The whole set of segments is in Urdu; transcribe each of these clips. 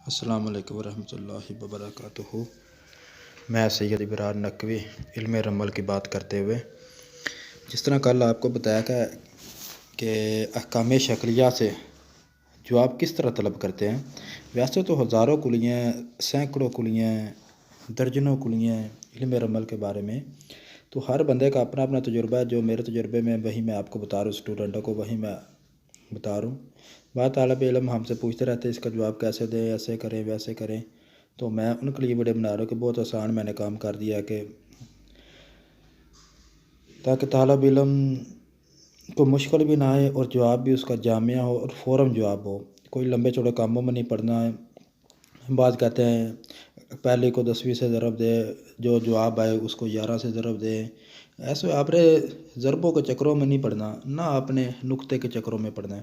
السلام علیکم ورحمۃ اللہ وبرکاتہ۔ میں سید ابرار نقوی علم رمل کی بات کرتے ہوئے جس طرح کل آپ کو بتایا تھا کہ احکام شکلیہ سے جواب کس طرح طلب کرتے ہیں، ویسے تو ہزاروں کلیاں، سینکڑوں کلیاں، درجنوں کلیاں علم رمل کے بارے میں، تو ہر بندے کا اپنا اپنا تجربہ ہے۔ جو میرے تجربے میں وہی میں آپ کو بتا رہا ہوں، اسٹوڈنٹوں کو وہی میں بتا رہا ہوں۔ بعض طالب علم ہم سے پوچھتے رہتے ہیں اس کا جواب کیسے دیں، ایسے کریں ویسے کریں، تو میں ان کے لیے ویڈیو بنا رہا ہوں کہ بہت آسان میں نے کام کر دیا کہ تاکہ طالب علم کو مشکل بھی نہ آئے اور جواب بھی اس کا جامع ہو اور فوراً جواب ہو، کوئی لمبے چوڑے کاموں میں نہیں پڑھنا ہے۔ بعض کہتے ہیں پہلے کو 10ویں سے ضرب دے، جو جواب آئے اس کو 11 سے ضرب دے، ایسے آپ نے ضربوں کے چکروں میں نہیں پڑھنا، نہ آپ نے نقطے کے چکروں میں پڑھنا ہے۔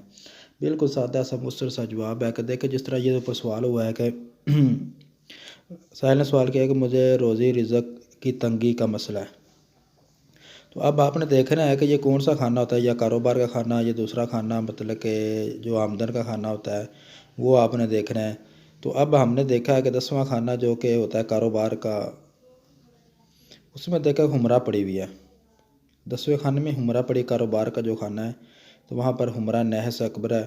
بالکل سادہ سا مختصر سا جواب ہے کہ دیکھیں جس طرح یہ اوپر سوال ہوا ہے کہ سائل نے سوال کیا کہ مجھے روزی رزق کی تنگی کا مسئلہ ہے، تو اب آپ نے دیکھنا ہے کہ یہ کون سا کھانا ہوتا ہے، یا کاروبار کا کھانا، یا دوسرا کھانا، مطلب کہ جو آمدن کا کھانا ہوتا ہے وہ آپ نے دیکھنا ہے۔ تو اب ہم نے دیکھا ہے کہ 10واں کھانا جو کہ ہوتا ہے کاروبار کا، اس میں دیکھا ہمرا پڑی ہوئی ہے۔ 10ویں کھانے میں ہمرا پڑی کاروبار کا جو کھانا ہے، تو وہاں پر ہمرا نحس اکبر ہے۔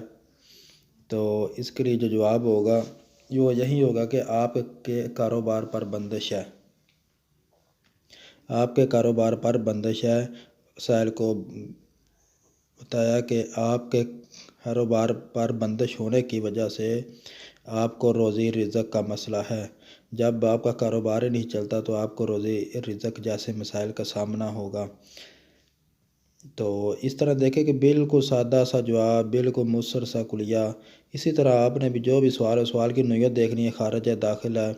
تو اس کے لیے جو جواب ہوگا وہ یہی ہوگا کہ آپ کے کاروبار پر بندش ہے، آپ کے کاروبار پر بندش ہے۔ سائل کو بتایا کہ آپ کے کاروبار پر بندش ہونے کی وجہ سے آپ کو روزی رزق کا مسئلہ ہے۔ جب آپ کا کاروبار ہی نہیں چلتا تو آپ کو روزی رزق جیسے مسائل کا سامنا ہوگا۔ تو اس طرح دیکھیں کہ بالکل سادہ سا جواب، بالکل مختصر سا کلیہ۔ اسی طرح آپ نے بھی جو بھی سوال کی نوعیت دیکھنی ہے، خارج ہے داخل ہے،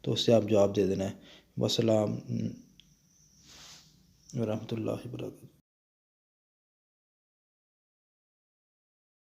تو اس سے آپ جواب دے دینا ہے۔ والسلام ورحمۃ اللہ وبرکاتہ۔